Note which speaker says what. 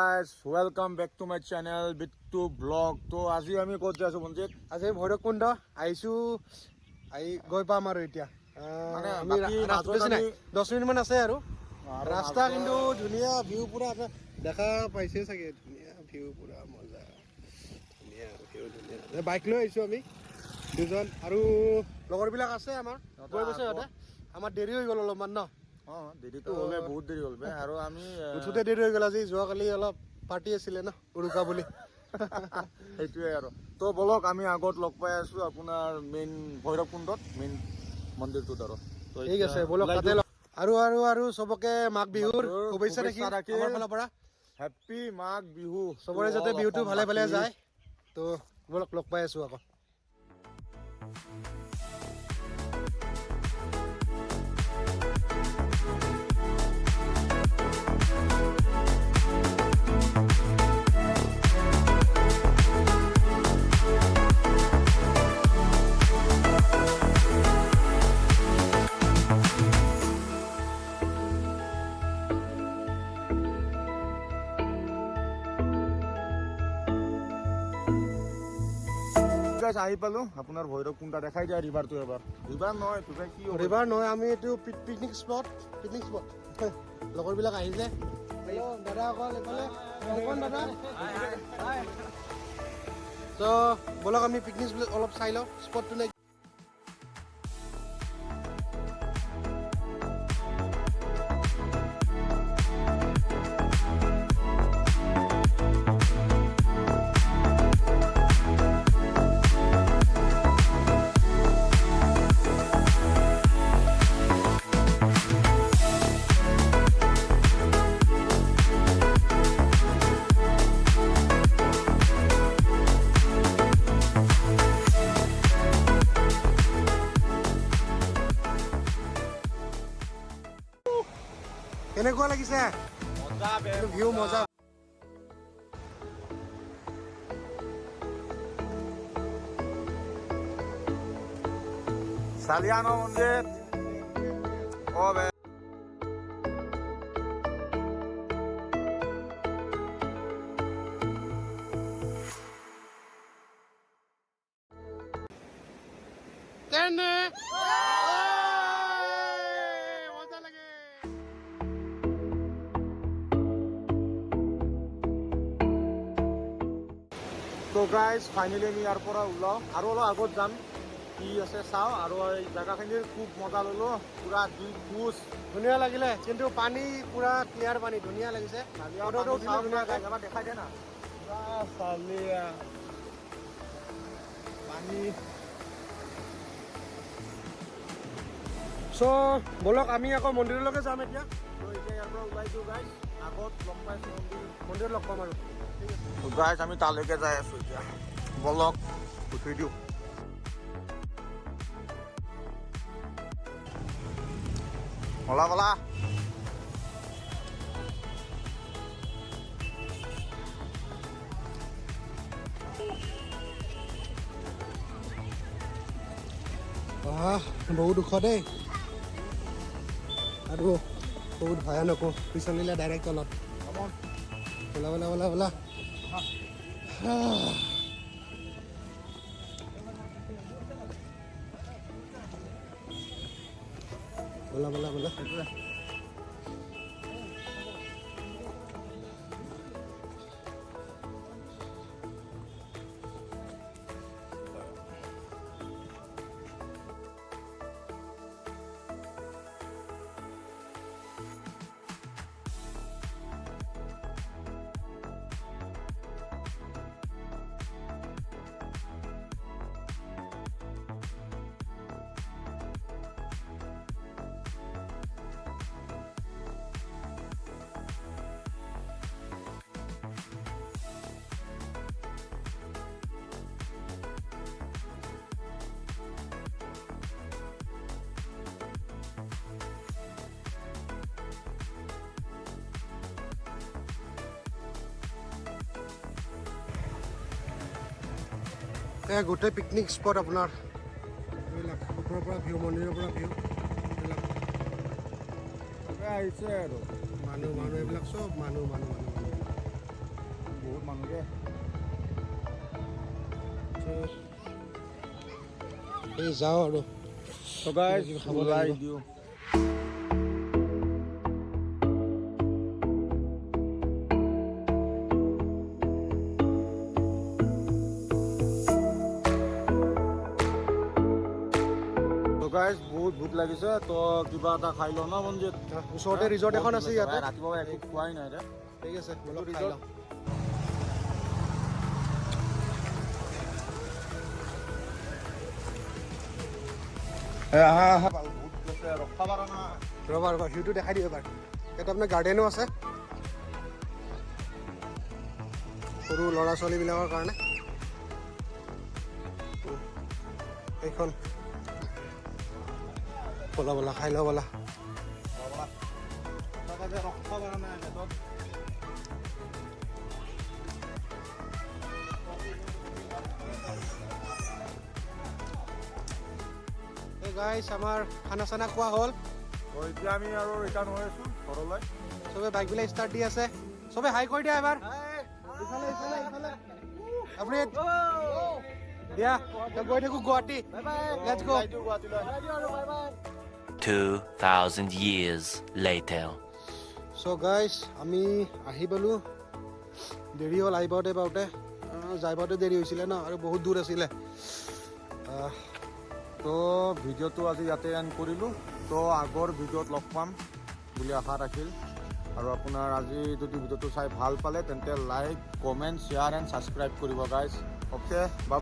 Speaker 1: guys, welcome back to my channel bittu vlog. তো আজি আমি ক'ত যাইছো মনজিত?
Speaker 2: আজি ভৈৰৱকুণ্ড আহিছো গৈ পাম আৰু এতিয়া
Speaker 1: মানে
Speaker 2: আমি ৰাস্তা নাই 10 মিনিট মান আছে আৰু ৰাস্তা কিন্তু ধুনীয়া ভিউ পুৰা দেখা পাইছে চাগে ধুনীয়া ভিউ পুৰা মজা ধুনীয়া ভিউ ধুনীয়া বাইক লৈ আহিছো আমি দুজন আৰু লগৰবিলাক আছে আমাৰ গৈ গৈছে সিহঁতে আমাৰ দেৰি হৈ গ'ল অলপমান ন
Speaker 1: দেৰিটো হ'লে বহুত দেৰি হ'ল বে আৰু আমি
Speaker 2: উঠোতে দেৰি হৈ গ'ল আজি যোৱাকালি অলপ পাৰ্টি আছিলে ন উৰুকা বুলি
Speaker 1: সেইটোৱে আৰু তো বলক আমি আগত লগ পাই আছো আপোনাৰ মেইন ভৈৰৱকুণ্ডত মেইন মন্দিৰটোত আৰু
Speaker 2: ঠিক আছে বলক তাতে আৰু আৰু আৰু সবকে মাঘ বিহুৰ শুভেচ্ছা থাকিল আমাৰ ফালৰ পৰা
Speaker 1: হেপী মাঘ বিহু
Speaker 2: সবৰে যাতে বিহুটো ভালে ভালে যায় তো বলক লগ পাই আছো আকৌ
Speaker 1: আহি পালো আপোনাৰ ভৈৰৱকুণ্ড দেখাই যায় ৰিভাৰটো এবাৰ ৰিভাৰ নহয় তোকে কি
Speaker 2: ৰিভাৰ নহয় আমি এইটো পিকনিক স্পট লগৰবিলাক আহিছে দাদা অকল এইফালে দাদা তো বলক আমি পিকনিক অলপ চাই লওঁ স্পটটো নাই কেনেকুৱা লাগিছে
Speaker 1: মজা বে
Speaker 2: ভিউ মজা
Speaker 1: চালিয়ানো মন্দিৰ অ বে
Speaker 2: কেনে মজা লাগে
Speaker 1: তো গাইজ ফাইনেলি আমি ইয়াৰ পৰা ওলাওঁ আৰু অলপ আগত যাম কি আছে চাওঁ আৰু এই জেগাখিনিৰ খুব মজা ল'লো পুৰা দ্বীপ খোজ
Speaker 2: ধুনীয়া লাগিলে কিন্তু পানী পুৰা ক্লিয়াৰ পানী ধুনীয়া লাগিছে
Speaker 1: এবাৰ দেখাই দে না পুৰা চালিয়া পানী
Speaker 2: চ' বলক আমি আকৌ মন্দিৰলৈকে যাম এতিয়া
Speaker 1: তো এতিয়া ইয়াৰ পৰা ওলাই দিওঁ গাইজ আগত লগ পাইছোঁ
Speaker 2: মন্দিৰত লগ পাম আৰু
Speaker 1: গাইজ আমি তালৈকে যাই আছোঁ এতিয়া বলক উঠি দিওঁ বলা বলা
Speaker 2: বহুত ওখ দেই আৰু বহুত ভয়ানকো পিছলিলে ডাইৰেক্ট তলত বলা বলা বলা বলা বলা বলা বলা গোটেই পিকনিক স্পট আপোনাৰ এইবিলাক ওপৰৰ পৰা ভিউ মন্দিৰৰ পৰা ভিউ এইবিলাক
Speaker 1: আহিছে আৰু
Speaker 2: মানুহ এইবিলাক চব মানুহ
Speaker 1: মানুহ দে
Speaker 2: এই যাওঁ আৰু
Speaker 1: তো গাইজ
Speaker 2: খাব
Speaker 1: ওলাই
Speaker 2: লাগিব।
Speaker 1: দিওঁ গাইজ বহুত ভোক লাগিছে তো কিবা এটা খাই লওঁ ন মঞ্জিত
Speaker 2: ওচৰতে ৰিজৰ্ট এখন আছে ইয়াতে
Speaker 1: ৰাতিপুৱা একো খোৱাই নাই ৰে
Speaker 2: ঠিক আছে বলক খাই লওঁ ৰ'বা ৰ'বা ভিউটো দেখাই দিওঁ এবাৰ ইয়াতে আপোনাৰ গাৰ্ডেনো আছে সৰু ল'ৰা ছোৱালীবিলাকৰ কাৰণে এইখন বলা বলা খাই লওঁ বলা গাইছ আমাৰ খানা চানা খোৱা হ'ল
Speaker 1: এতিয়া আমি আৰু ৰিটাৰ্ণ হৈ আছো ঘৰলৈ
Speaker 2: চবে বাইকবিলাক ষ্টাৰ্ট দি আছে চবে হাই কৰি দিয়া এবাৰ ইফালে ইফালে ইফালে আপুনি দিয়া গৈ থাকো Guwahati let's go
Speaker 3: 2,000 years later.
Speaker 2: চ' গাইছ আমি আহি পালোঁ দেৰি হ'ল আহি পাওঁতে যাই পাওঁতে দেৰি হৈছিলে ন আৰু বহুত দূৰ আছিলে
Speaker 1: তো ভিডিঅ'টো আজি ইয়াতে এণ্ড কৰিলোঁ তো আগৰ ভিডিঅ'ত লগ পাম বুলি আশা ৰাখিল আৰু আপোনাৰ আজি যদি ভিডিঅ'টো চাই ভাল পালে তেন্তে like comment share and subscribe কৰিব গাইজ অ'কে